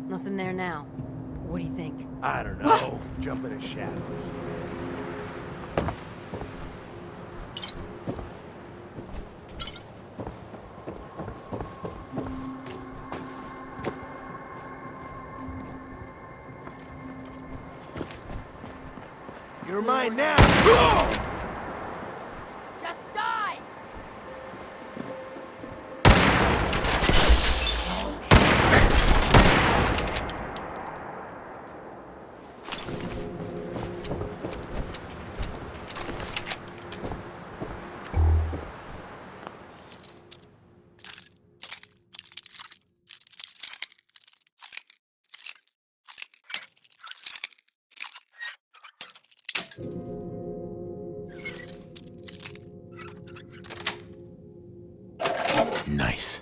Nothing there now. What do you think? I don't know. Jump in the shadows. You're mine now! Just die! Nice.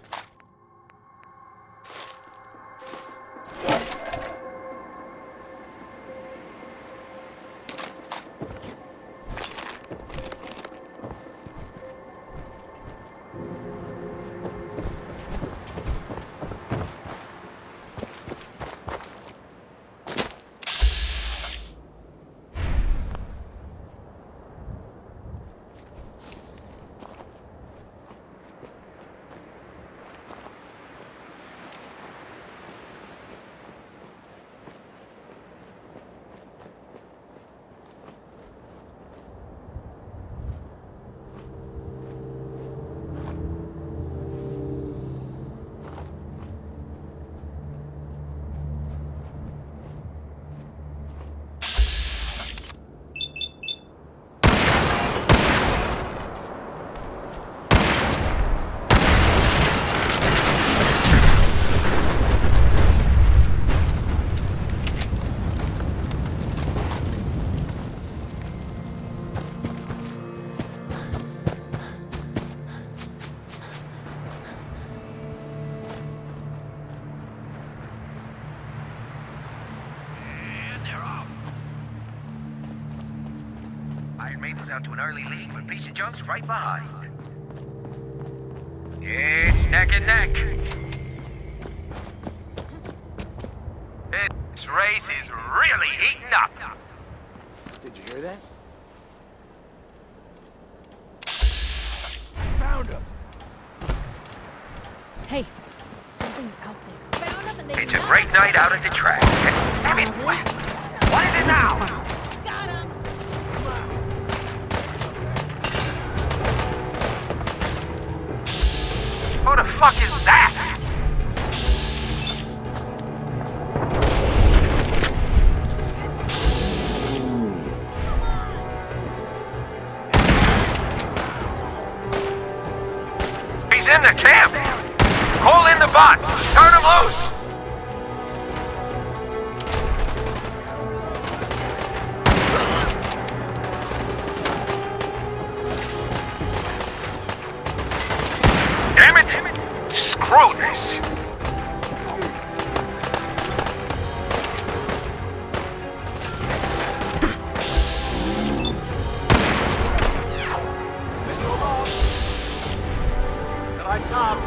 Iron Maiden's out to an early lead, but Piece of Junk's right behind. It's neck and neck. This race is really heating up. Did you hear that? Found him! Hey, something's out there. Found him and they It's a great night out at the track. Damn it! What is it now? Got him! Who the fuck is that? He's in the camp! Call in the bots! Turn him loose! Damn it! Screw this! I come.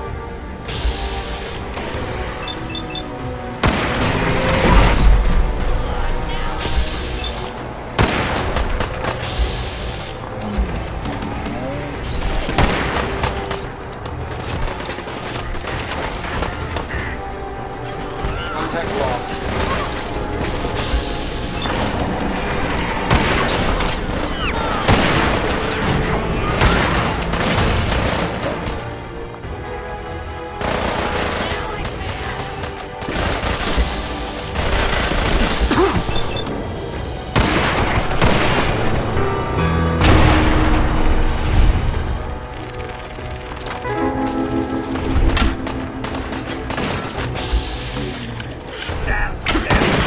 Contact lost. Stand still!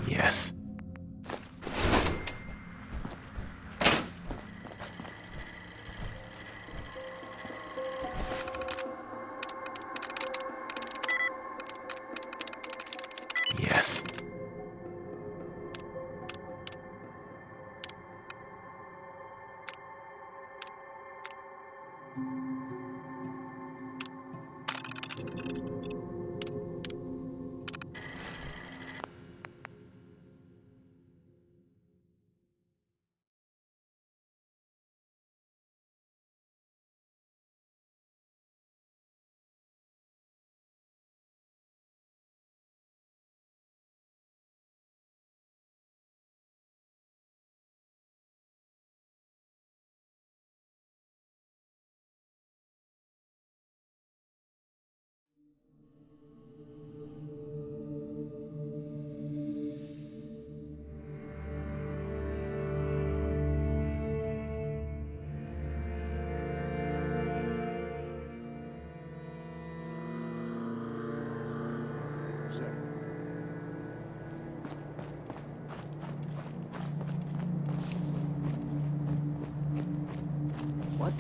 Yes. Yes.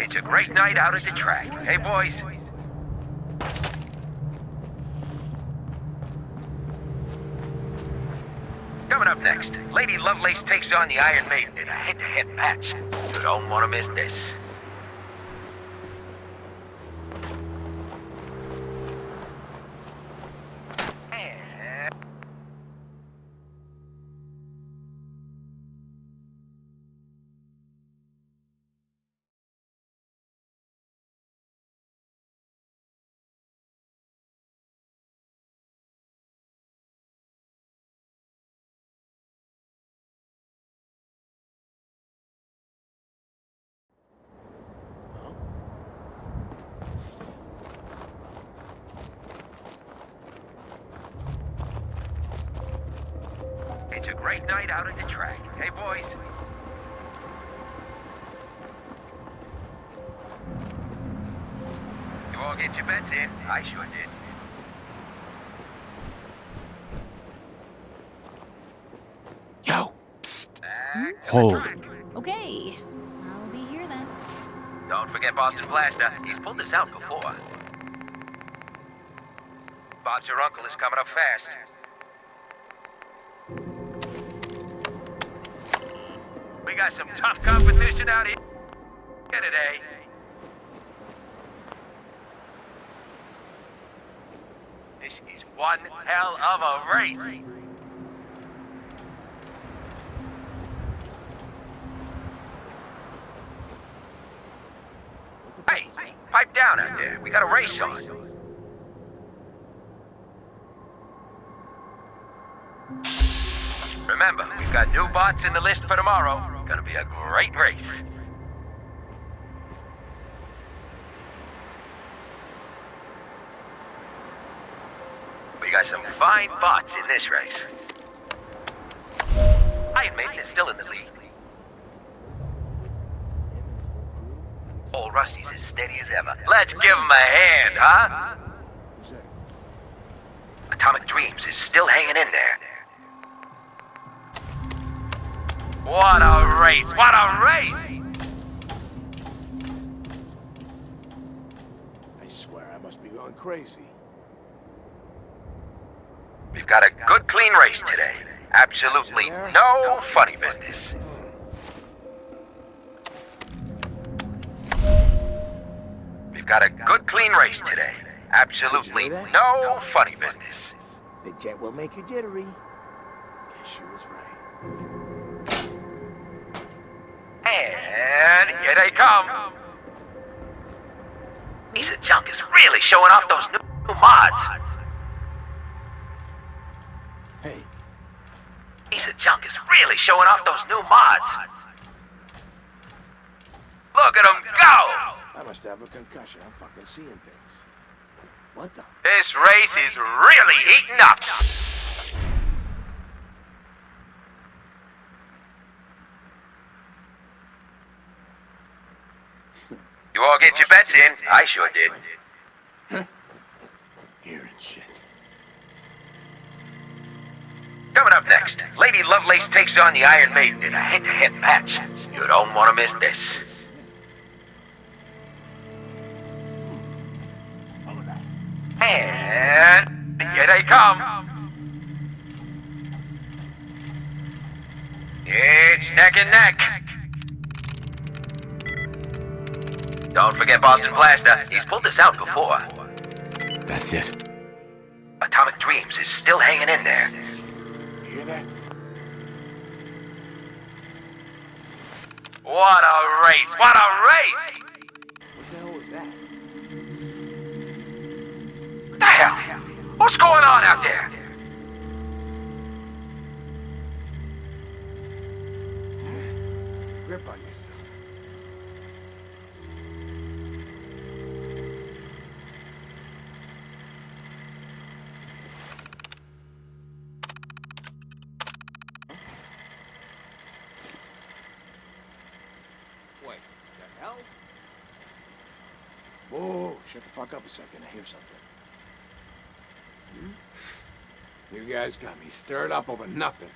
It's a great night out at the track. Hey, boys. Coming up next, Lady Lovelace takes on the Iron Maiden in a head-to-head match. You don't want to miss this. It's a great night out at the track. Hey, boys. You all get your bets in? I sure did. Yo! Psst! Back to the Hold. track. Okay. I'll be here then. Don't forget Boston Blaster. He's pulled this out before. Bob's your uncle is coming up fast. We got some tough competition out here today. This is one hell of a race. Hey, pipe down out there. We got a race on. Remember, we've got new bots in the list for tomorrow. Gonna be a great race. We got some fine bots in this race. Iron Maiden is still in the lead. Old Rusty's as steady as ever. Let's give him a hand, huh? Atomic Dreams is still hanging in there. What a race! What a race! I swear I must be going crazy. We've got a good, clean race today. Absolutely no funny business. We've got a good, clean race today. Absolutely no funny business. The jet will make you jittery. Guess she was right. And here they come. Piece of junk is really showing off those new mods. Hey, Piece of junk is really showing off those new mods. Look at them go! I must have a concussion. I'm fucking seeing things. What the? This race is really heating up. You all get your bets in? I sure did. Hearing shit. Coming up next, Lady Lovelace takes on the Iron Maiden in a head-to-head match. You don't want to miss this. What was that? And here they come. It's neck and neck. Don't forget Boston Blaster. He's pulled this out before. That's it. Atomic Dreams is still hanging in there. You hear that? What a race! What a race! What the hell was that? What the hell? What's going on out there? Grip on yourself. Wait, the hell? Whoa, shut the fuck up a second. I hear something. You guys got me stirred up over nothing.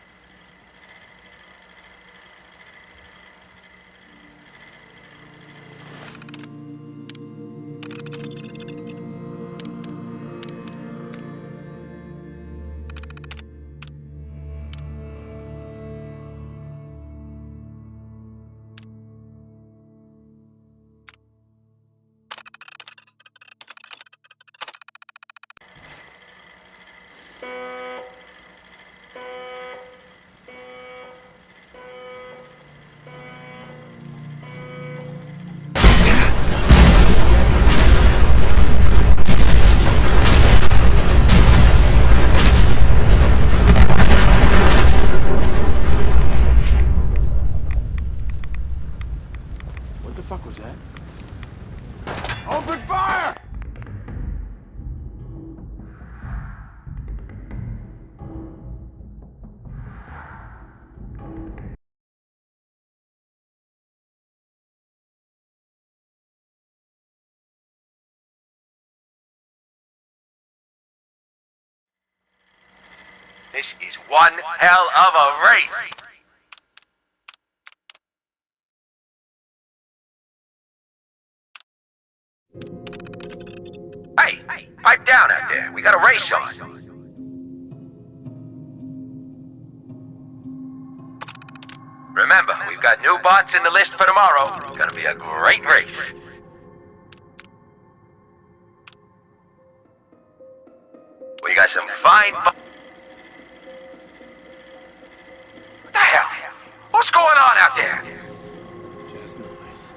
What the fuck was that? Open fire! This is one hell of a race. Hey, pipe down out there. We got a race on. Remember, we've got new bots in the list for tomorrow. Gonna be a great race. We got some fine... What the hell? What's going on out there? Just noise.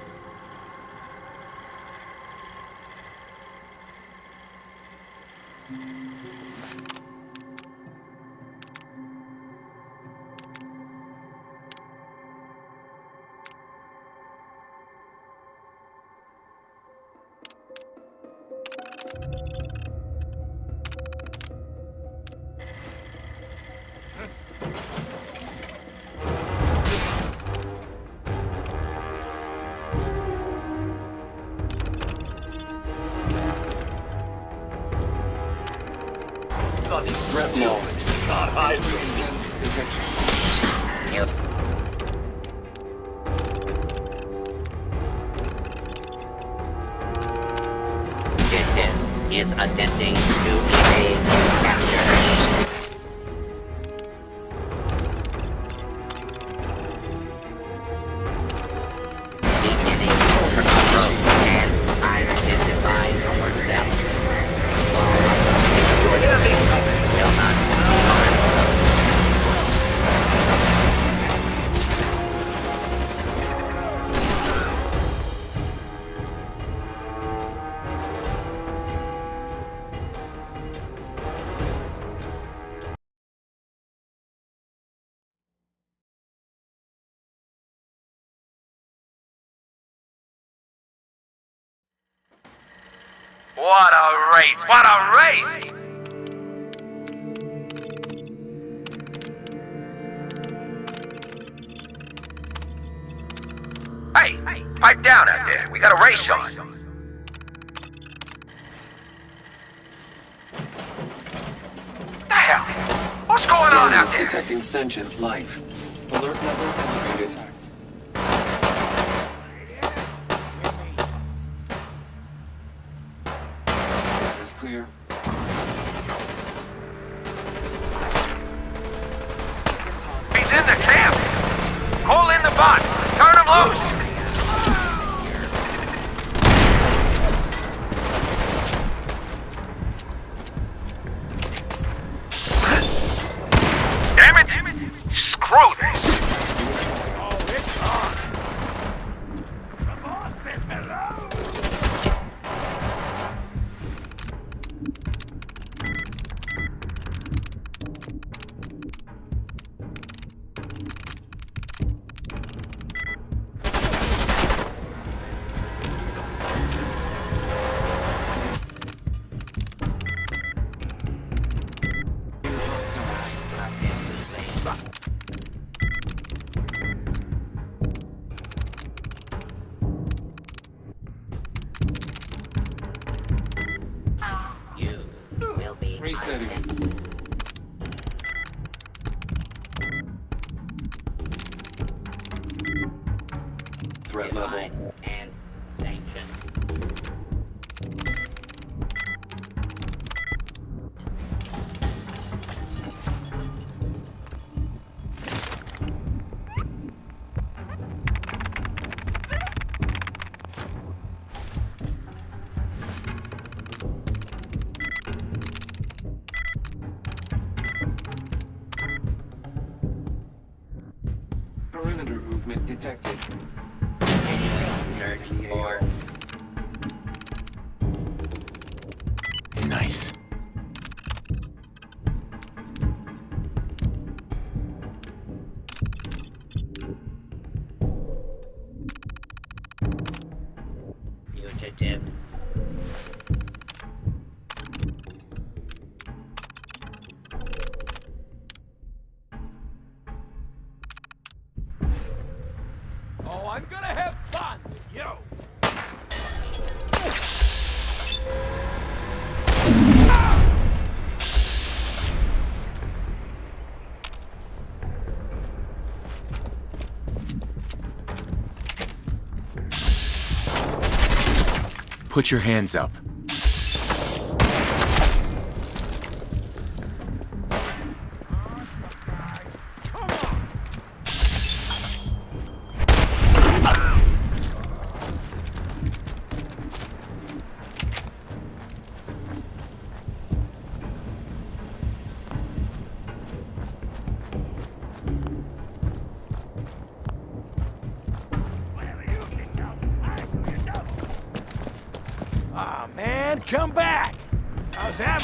Threat lost. Not hide Objective is attempting to evade capture. Beginning overcome road and identify yourself. Will not What a race! What a race! Hey, pipe down out there. We got a race on. What the hell? What's going on out there? detecting sentient life. Alert level elevated. Scanner's clear. He's in the camp! Call in the bot! Turn him loose! Damn it! Screw this! Oh, it's on. The boss says hello. You will be Resetting. Threat level. identified and sanctioned. Perimeter movement detected. Search for Nice. fugitive. Oh, I'm gonna have fun with you. Put your hands up. Ah, man, come back. How's that?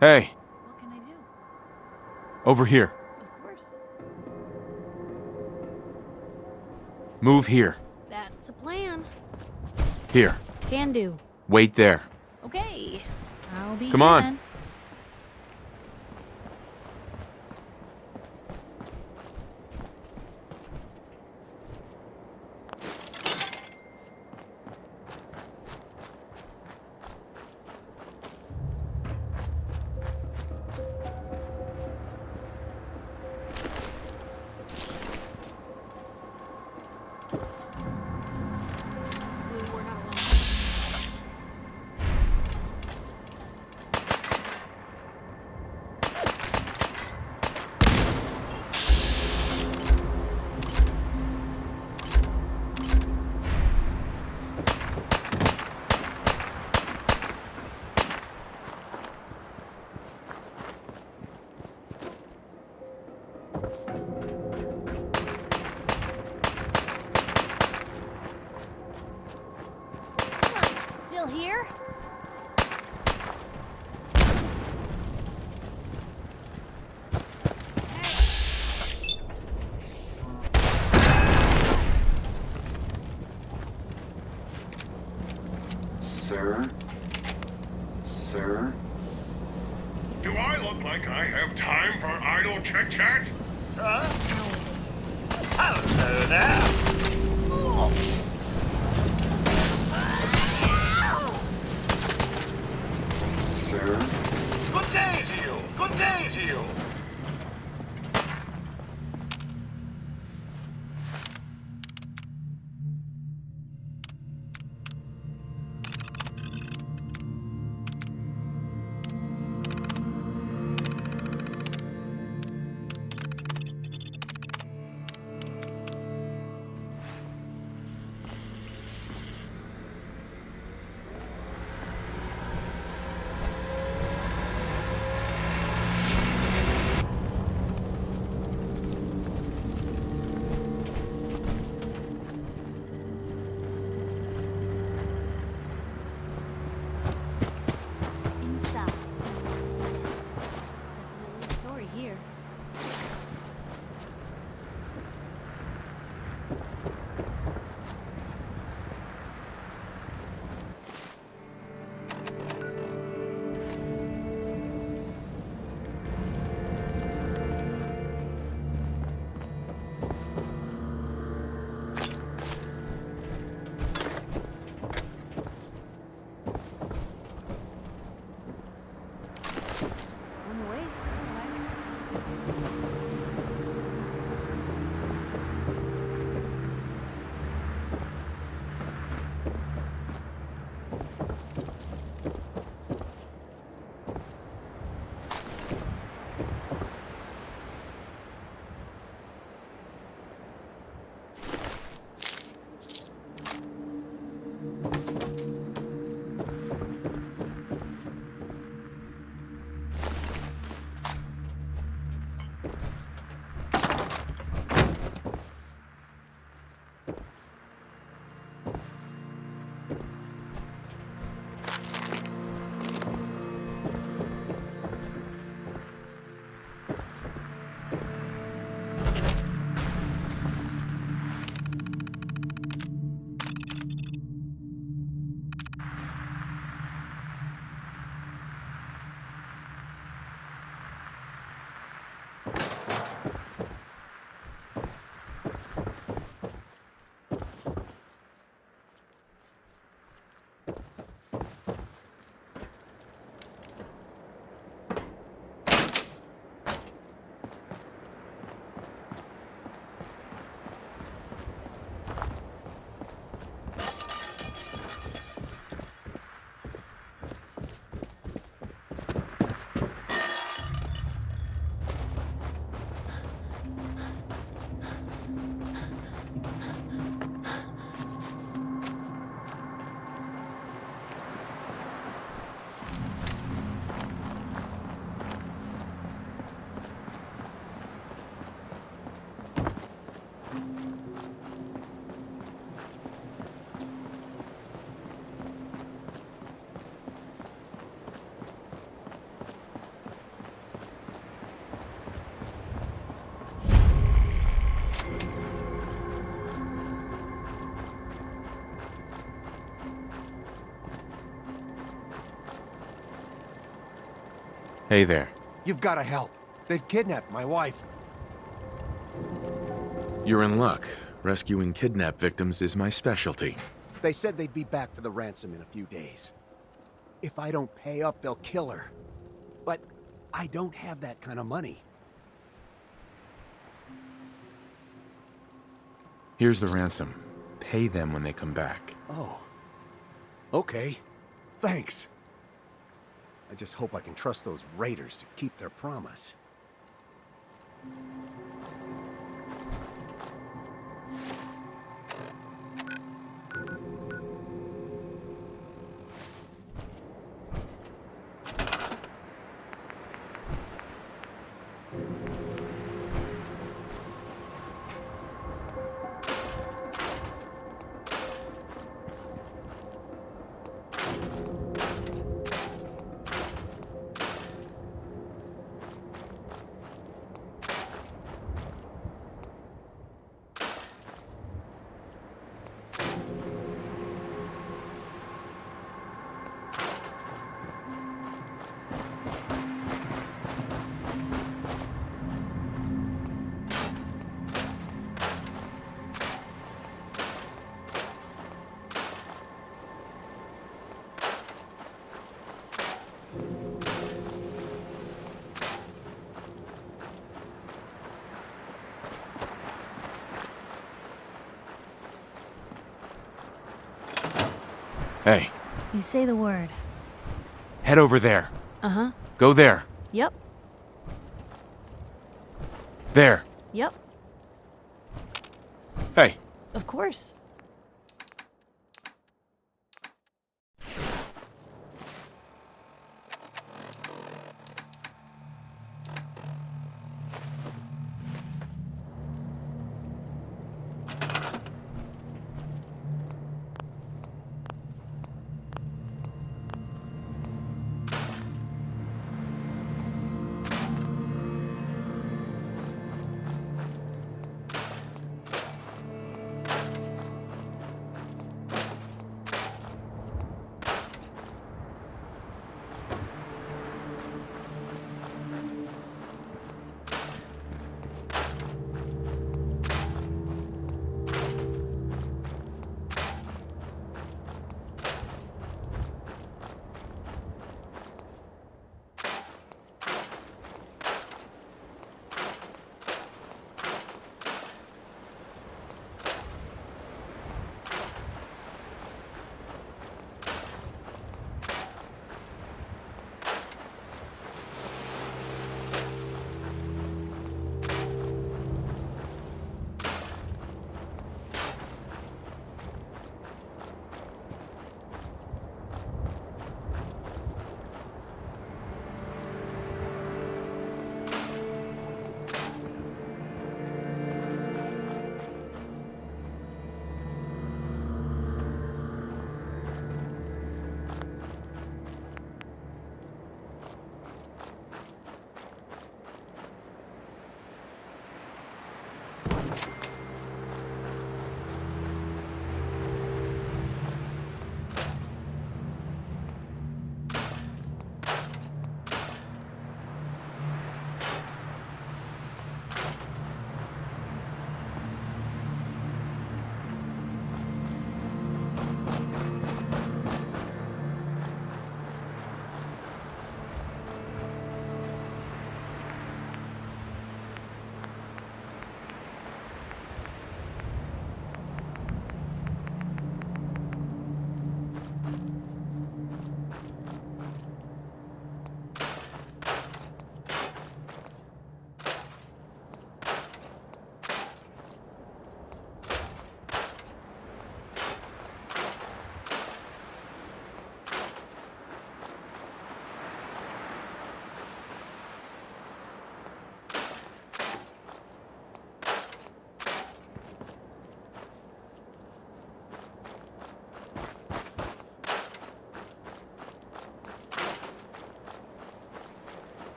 Hey, What can I do? over here. Of course. Move here. That's a plan. Here. Can do. Wait there. Okay. I'll be Come here on. then. We're not alone. Still here? Sir? Sir? Do I look like I have time for idle chit-chat? Hello there. Sir? Good day to you. Good day to you. Inside. The story here. Just going to waste otherwise. Hey there. You've got to help. They've kidnapped my wife. You're in luck. Rescuing kidnap victims is my specialty. They said they'd be back for the ransom in a few days. If I don't pay up, they'll kill her. But I don't have that kind of money. Here's the ransom. Pay them when they come back. Oh. Okay. Thanks. I just hope I can trust those raiders to keep their promise. Hey, You say the word. head over there. Uh-huh. Go there. Yep. There. Yep. Hey, Of course.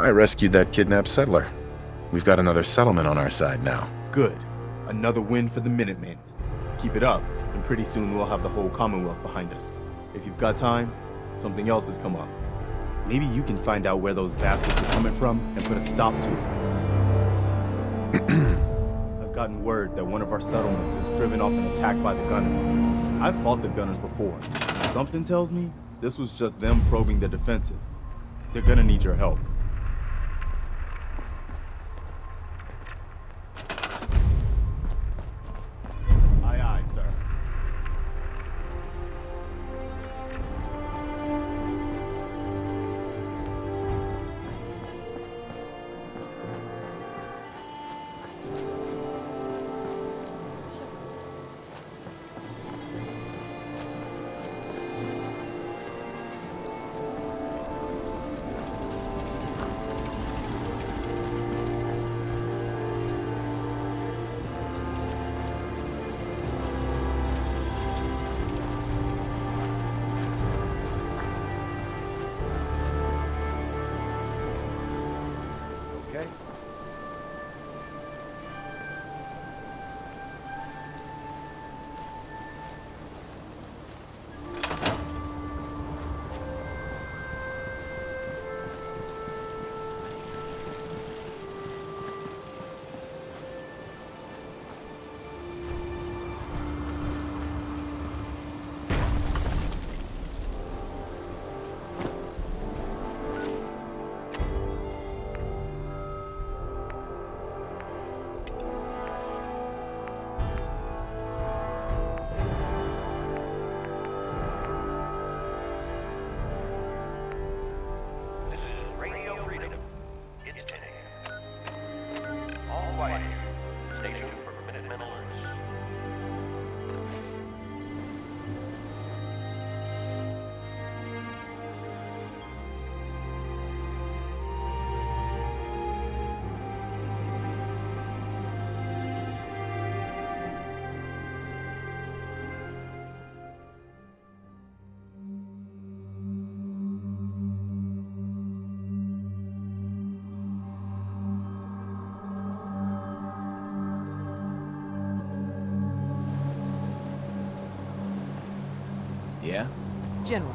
I rescued that kidnapped settler. We've got another settlement on our side now. Good. Another win for the Minutemen. Keep it up, and pretty soon we'll have the whole Commonwealth behind us. If you've got time, something else has come up. Maybe you can find out where those bastards are coming from and put a stop to it. I've gotten word that one of our settlements has driven off an attack by the gunners. I've fought the gunners before. Something tells me this was just them probing their defenses. They're gonna need your help. Aye, aye, sir. Okay? This is Radio Freedom. It's 10 a.m. All quiet. Stay tuned for Minutemen alerts. Yeah? General.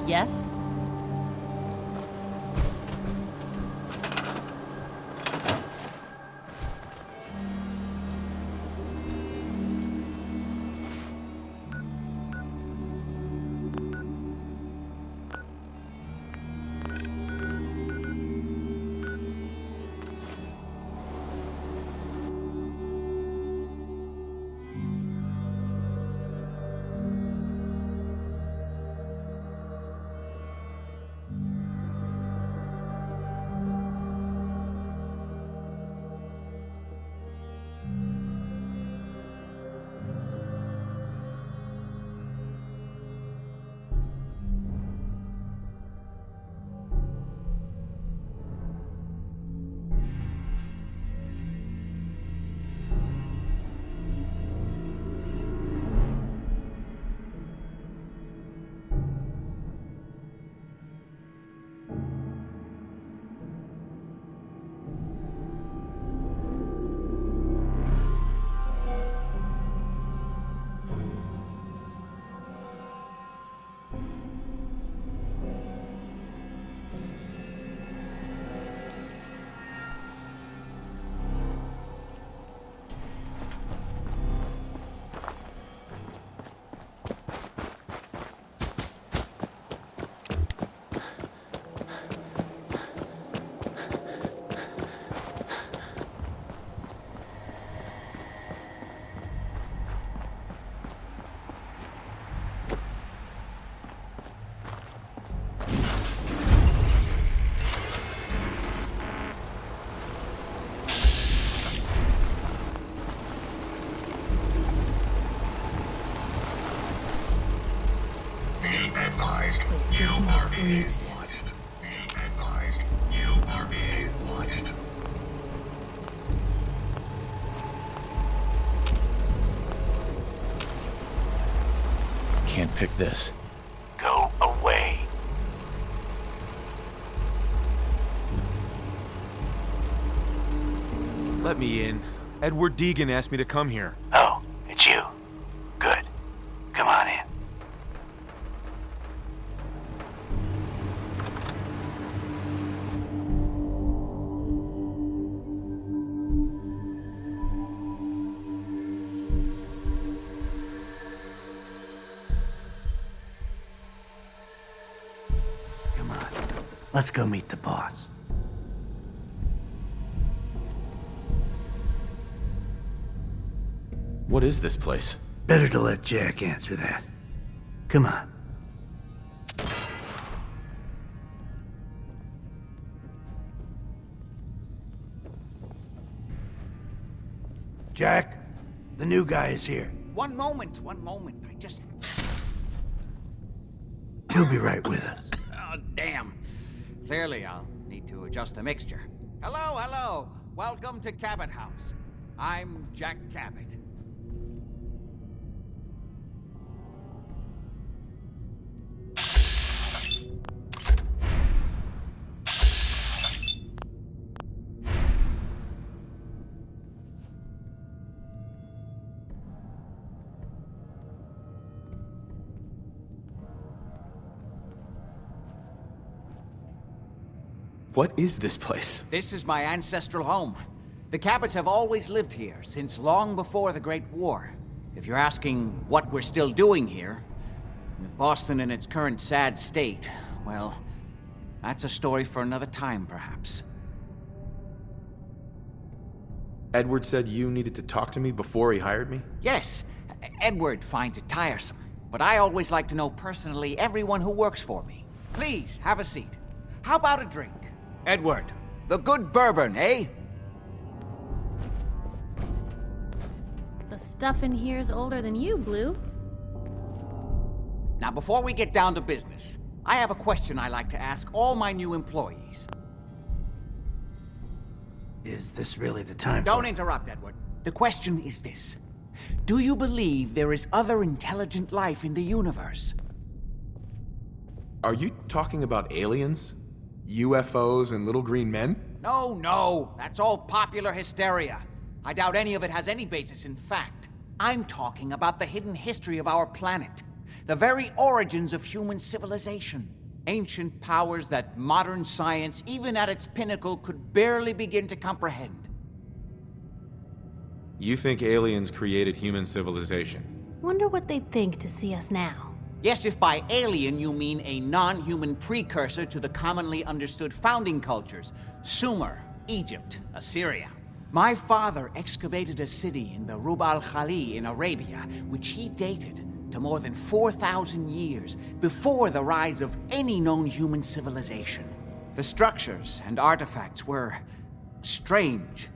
Yes? advised, Please you give me are being creeps. watched. Be advised, you are being watched. can't pick this. Go away. Let me in. Edward Deegan asked me to come here. Oh, it's you. Good. Come on in. Come on. Let's go meet the boss. What is this place? Better to let Jack answer that. Come on. Jack, the new guy is here. One moment. I just... He'll be right with us. Oh, damn. Clearly, I'll need to adjust the mixture. Hello. Welcome to Cabot House. I'm Jack Cabot. What is this place? This is my ancestral home. The Cabots have always lived here, since long before the Great War. If you're asking what we're still doing here, with Boston in its current sad state, well, that's a story for another time, perhaps. Edward said you needed to talk to me before he hired me? Yes, Edward finds it tiresome, but I always like to know personally everyone who works for me. Please, have a seat. How about a drink? Edward, the good bourbon, eh? The stuff in here's older than you, Blue. Now, before we get down to business, I have a question I like to ask all my new employees. Is this really the time Don't interrupt, Edward. The question is this. Do you believe there is other intelligent life in the universe? Are you talking about aliens? UFOs and little green men? No, that's all popular hysteria. I doubt any of it has any basis in fact. I'm talking about the hidden history of our planet. The very origins of human civilization. Ancient powers that modern science, even at its pinnacle, could barely begin to comprehend. You think aliens created human civilization? Wonder what they'd think to see us now. Yes, if by alien you mean a non-human precursor to the commonly understood founding cultures. Sumer, Egypt, Assyria. My father excavated a city in the Rub al-Khali in Arabia, which he dated to more than 4,000 years before the rise of any known human civilization. The structures and artifacts were strange,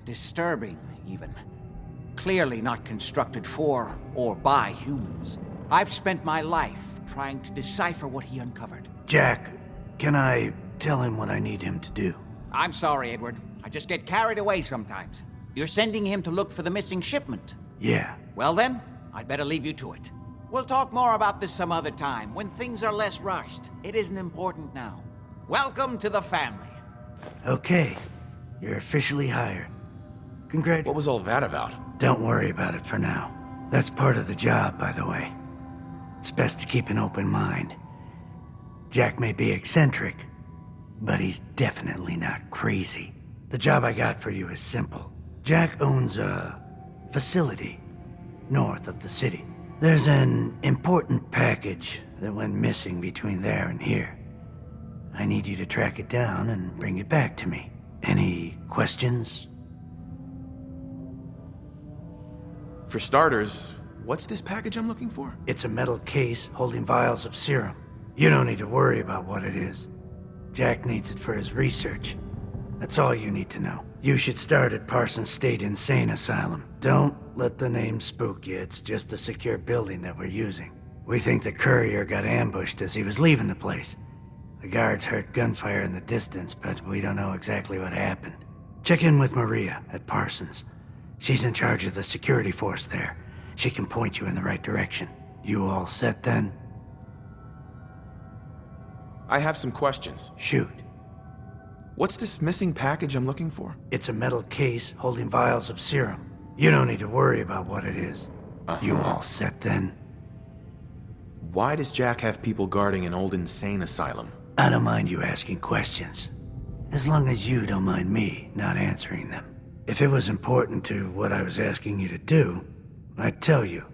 disturbing even. Clearly not constructed for or by humans. I've spent my life trying to decipher what he uncovered. Jack, can I tell him what I need him to do? I'm sorry, Edward. I just get carried away sometimes. You're sending him to look for the missing shipment? Yeah. Well then, I'd better leave you to it. We'll talk more about this some other time, when things are less rushed. It isn't important now. Welcome to the family. Okay. You're officially hired. Congratulations. What was all that about? Don't worry about it for now. That's part of the job, by the way. It's best to keep an open mind. Jack may be eccentric, but he's definitely not crazy. The job I got for you is simple. Jack owns a facility north of the city. There's an important package that went missing between there and here. I need you to track it down and bring it back to me. Any questions? For starters, what's this package I'm looking for? It's a metal case holding vials of serum. You don't need to worry about what it is. Jack needs it for his research. That's all you need to know. You should start at Parsons State Insane Asylum. Don't let the name spook you. It's just a secure building that we're using. We think the courier got ambushed as he was leaving the place. The guards heard gunfire in the distance, but we don't know exactly what happened. Check in with Maria at Parsons. She's in charge of the security force there. She can point you in the right direction. You all set then? I have some questions. Shoot. What's this missing package I'm looking for? It's a metal case holding vials of serum. You don't need to worry about what it is. You all set then? Why does Jack have people guarding an old insane asylum? I don't mind you asking questions. As long as you don't mind me not answering them. If it was important to what I was asking you to do, I'd tell you.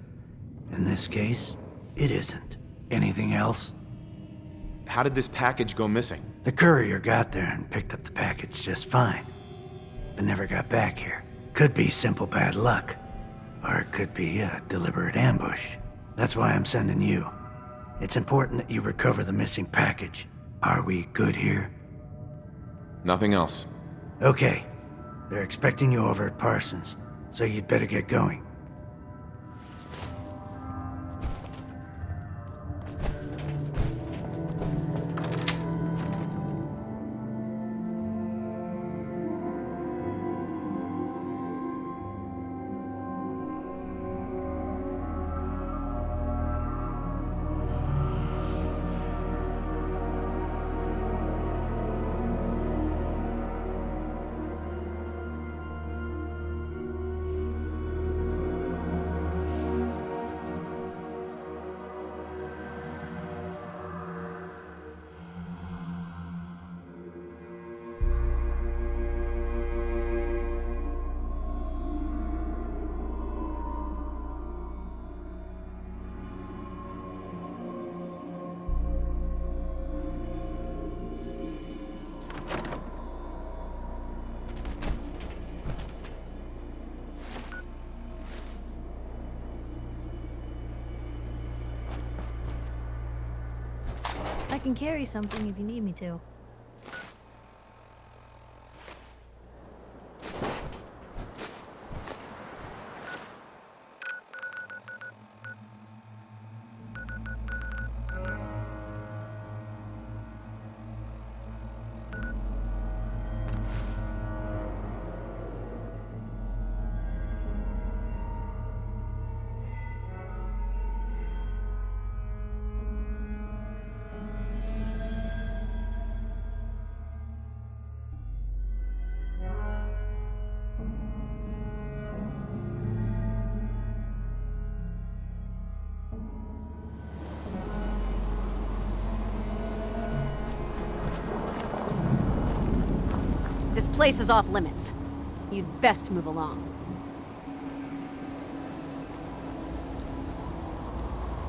In this case, it isn't. Anything else? How did this package go missing? The courier got there and picked up the package just fine, but never got back here. Could be simple bad luck, or it could be a deliberate ambush. That's why I'm sending you. It's important that you recover the missing package. Are we good here? Nothing else. Okay. They're expecting you over at Parsons, so you'd better get going. I can carry something if you need me to. This place is off limits. You'd best move along.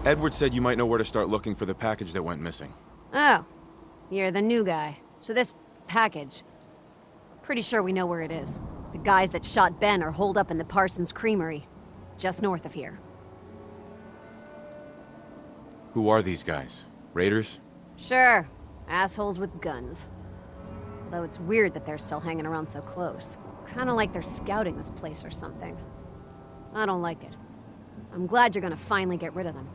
Edward said you might know where to start looking for the package that went missing. Oh, you're the new guy. So this package, pretty sure we know where it is. The guys that shot Ben are holed up in the Parsons Creamery, just north of here. Who are these guys? Raiders? Sure, assholes with guns. Though it's weird that they're still hanging around so close. Kinda like they're scouting this place or something. I don't like it. I'm glad you're gonna finally get rid of them.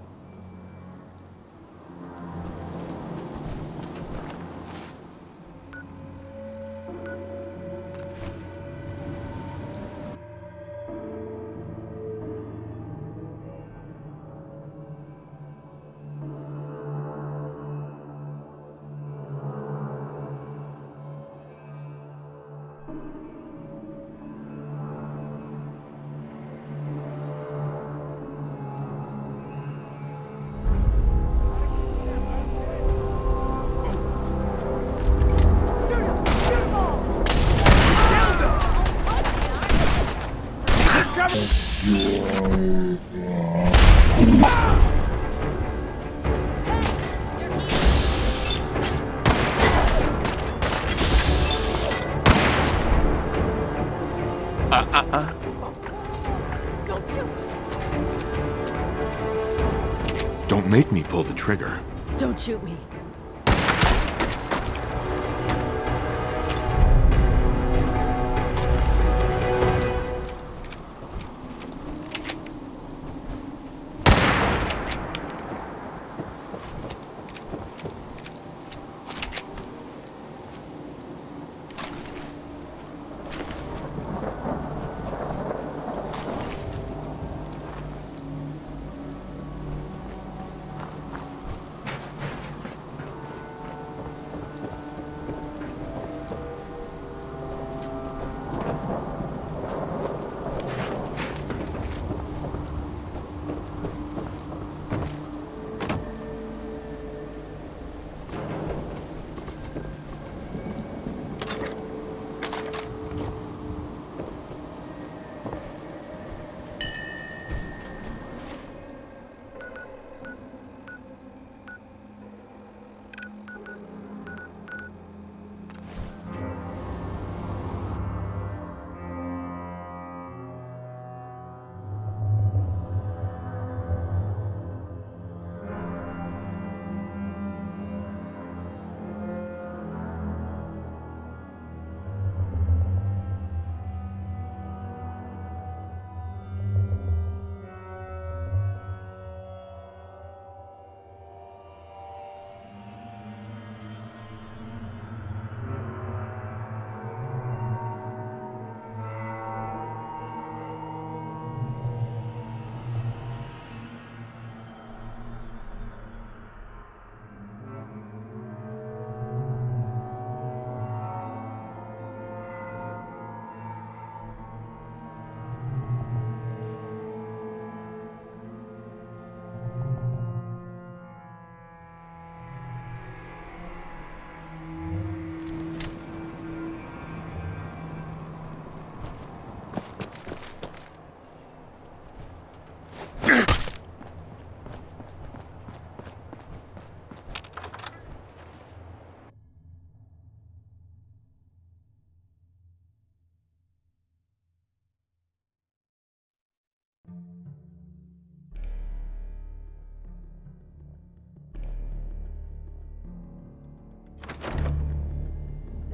Don't shoot! Don't make me pull the trigger. Don't shoot me.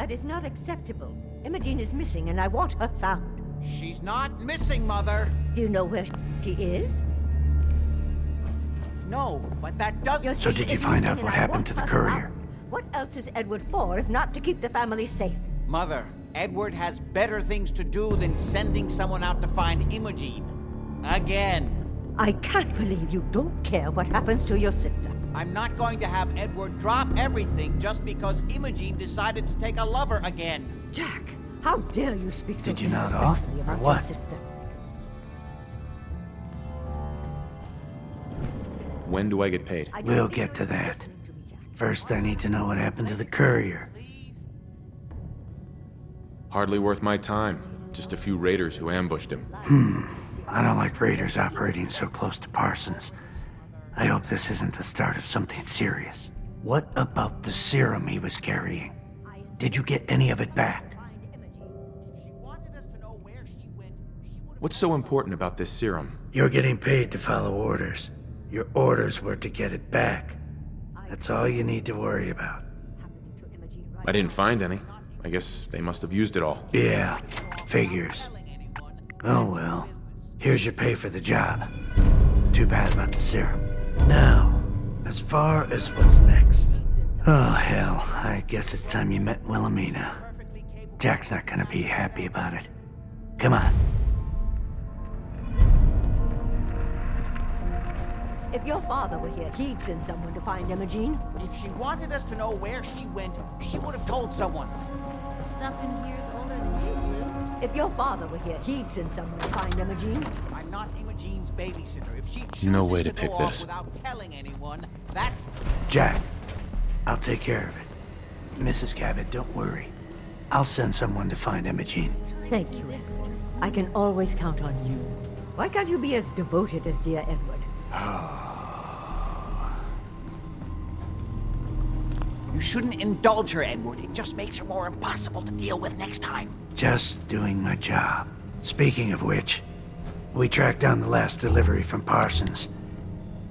That is not acceptable. Imogene is missing, and I want her found. She's not missing, Mother. Do you know where she is? No, but that doesn't... So did you find out what happened to the courier? What else is Edward for if not to keep the family safe? Mother, Edward has better things to do than sending someone out to find Imogene. Again. I can't believe you don't care what happens to your sister. I'm not going to have Edward drop everything just because Imogene decided to take a lover again. Jack, how dare you speak so Did you nod off, disrespectfully or about what? your sister? When do I get paid? We'll get to that. First, I need to know what happened to the courier. Hardly worth my time. Just a few raiders who ambushed him. I don't like raiders operating so close to Parsons. I hope this isn't the start of something serious. What about the serum he was carrying? Did you get any of it back? What's so important about this serum? You're getting paid to follow orders. Your orders were to get it back. That's all you need to worry about. I didn't find any. I guess they must have used it all. Yeah, figures. Oh well. Here's your pay for the job. Too bad about the serum. Now, as far as what's next. Oh hell, I guess it's time you met Wilhelmina. Jack's not gonna be happy about it. Come on. If your father were here, he'd send someone to find Imogene. If she wanted us to know where she went, she would have told someone. Stuff in here is older than you, Blue. If your father were here, he'd send someone to find Imogene. I'm not Imogene's babysitter. If she chooses No way to go pick off this. without telling anyone, that... Jack, I'll take care of it. Mrs. Cabot, don't worry. I'll send someone to find Imogene. Thank you, Edward. I can always count on you. Why can't you be as devoted as dear Edward? You shouldn't indulge her, Edward. It just makes her more impossible to deal with next time. Just doing my job. Speaking of which, we tracked down the last delivery from Parsons.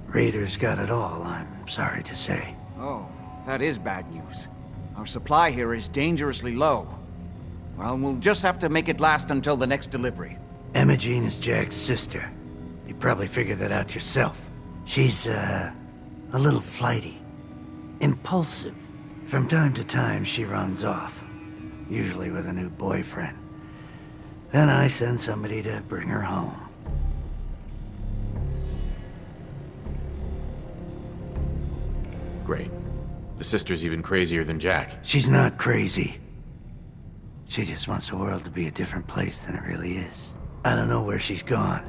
Raiders got it all, I'm sorry to say. Oh, that is bad news. Our supply here is dangerously low. Well, we'll just have to make it last until the next delivery. Imogene is Jack's sister. You probably figured that out yourself. She's, a little flighty. Impulsive. From time to time, she runs off. Usually with a new boyfriend. Then I send somebody to bring her home. Great. The sister's even crazier than Jack. She's not crazy. She just wants the world to be a different place than it really is. I don't know where she's gone,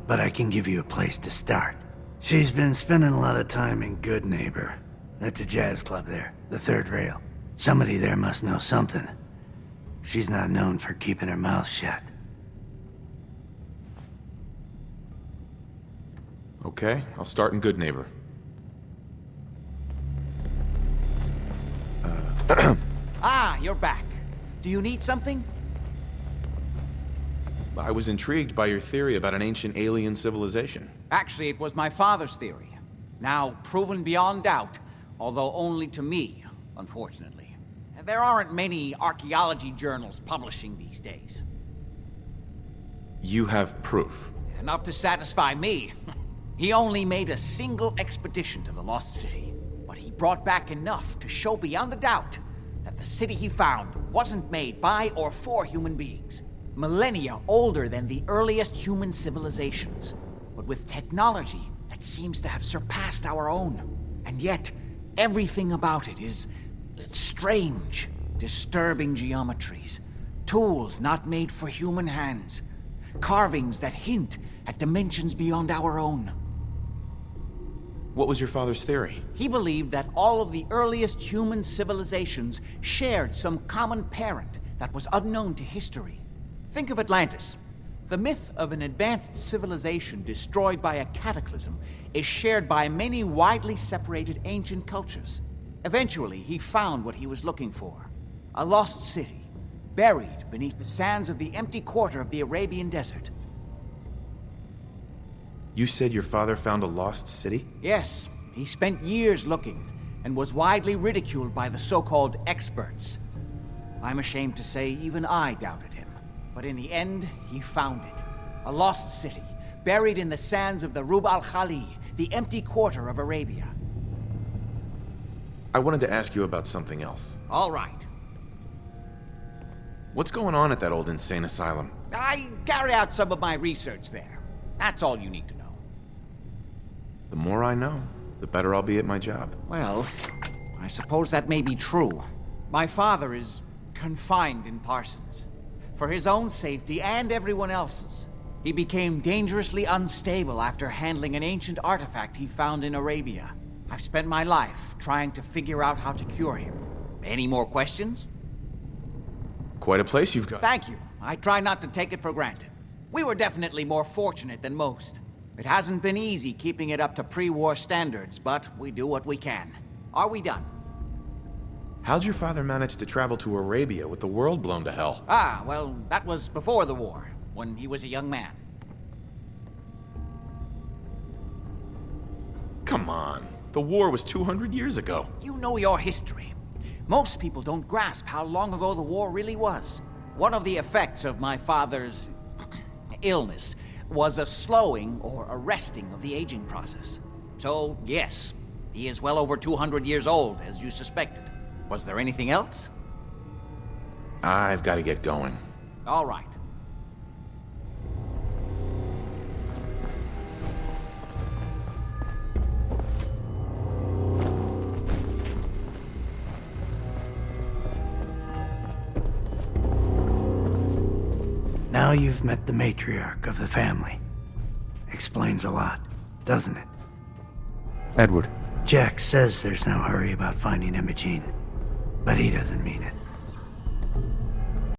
but I can give you a place to start. She's been spending a lot of time in Good Neighbor, at the jazz club there, the third rail. Somebody there must know something. She's not known for keeping her mouth shut. Okay, I'll start in Good Neighbor. Ah, you're back. Do you need something? I was intrigued by your theory about an ancient alien civilization. Actually, it was my father's theory. Now proven beyond doubt, although only to me, unfortunately. There aren't many archaeology journals publishing these days. You have proof. Enough to satisfy me. He only made a single expedition to the Lost City, but he brought back enough to show beyond a doubt that the city he found wasn't made by or for human beings. Millennia older than the earliest human civilizations, but with technology that seems to have surpassed our own. And yet, everything about it is strange, disturbing geometries, tools not made for human hands, carvings that hint at dimensions beyond our own. What was your father's theory? He believed that all of the earliest human civilizations shared some common parent that was unknown to history. Think of Atlantis. The myth of an advanced civilization destroyed by a cataclysm is shared by many widely separated ancient cultures. Eventually, he found what he was looking for. A lost city, buried beneath the sands of the empty quarter of the Arabian desert. You said your father found a lost city? Yes, he spent years looking, and was widely ridiculed by the so-called experts. I'm ashamed to say even I doubted him. But in the end, he found it. A lost city, buried in the sands of the Rub al-Khali, the empty quarter of Arabia. I wanted to ask you about something else. All right. What's going on at that old insane asylum? I carry out some of my research there. That's all you need to know. The more I know, the better I'll be at my job. Well, I suppose that may be true. My father is confined in Parsons. For his own safety and everyone else's. He became dangerously unstable after handling an ancient artifact he found in Arabia. I've spent my life trying to figure out how to cure him. Any more questions? Quite a place you've got. Thank you. I try not to take it for granted. We were definitely more fortunate than most. It hasn't been easy keeping it up to pre-war standards, but we do what we can. Are we done? How'd your father manage to travel to Arabia with the world blown to hell? Ah, well, that was before the war, when he was a young man. Come on. The war was 200 years ago. You know your history. Most people don't grasp how long ago the war really was. One of the effects of my father's illness was a slowing or arresting of the aging process. So, yes, he is well over 200 years old, as you suspected. Was there anything else? I've got to get going. All right. Now you've met the matriarch of the family. Explains a lot, doesn't it? Edward. Jack says there's no hurry about finding Imogene, but he doesn't mean it.